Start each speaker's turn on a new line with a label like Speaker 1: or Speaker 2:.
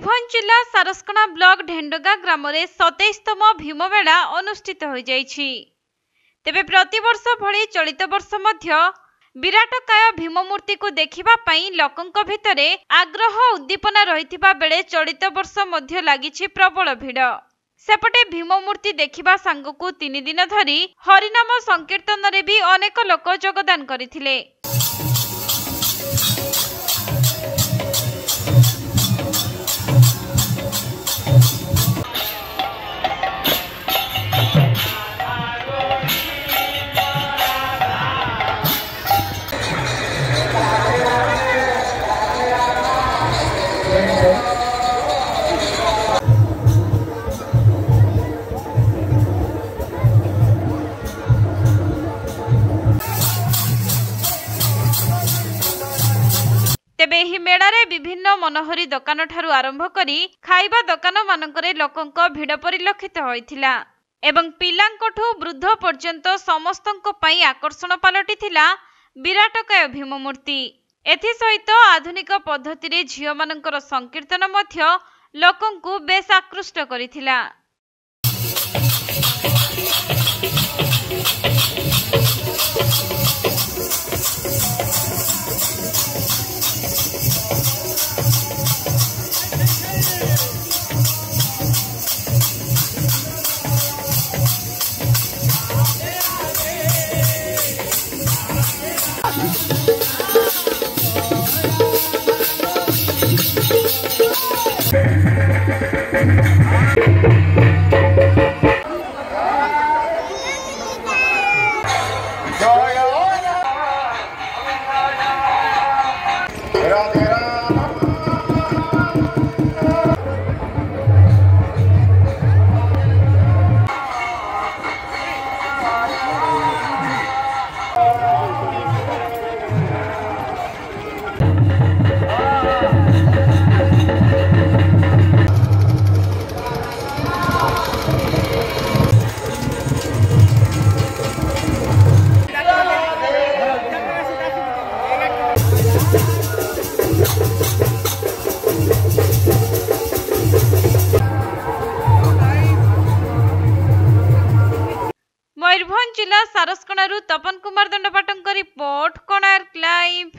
Speaker 1: मयूरभंज जिला सारस्कणा ब्लॉक ढेंडगा ग्राम में 27तम भीममेला अनुष्ठित हो जाइछि। तेबे प्रतिवर्ष भली चलित वर्ष मध्य विराटकाय भीममूर्ति को देखिबा पई लोकंक भितरे आग्रह उद्दीपना रहिथिबा बेले चलित वर्ष मध्य लागिछि प्रबल भिड़। सेपटे भीममूर्ति देखिबा सांगकु 3 दिन धरी हरिनाम संकीर्तन रे भी अनेक लोक योगदान करथिले। तेबे एही मेलारे विभिन्न मनोहरी दोकान ठारू आरंभ करी खाइबा दोकान मानकरे लोकंक भिड़ परिलक्षित होइथिला एवं पिलांकठू वृद्ध पर्यंत समस्तंक पई आकर्षण पालटिथिला विराटकाय भीममूर्ति। एथि सहित आधुनिक पद्धति रे झियो मानकर संकीर्तन मध्य लोकंकु बेस आकृष्ट करिथिला। मयूरभंज जिला सारस्कणारू तपन कुमार दंडपाटंक रिपोर्ट कोणार्क लाइव।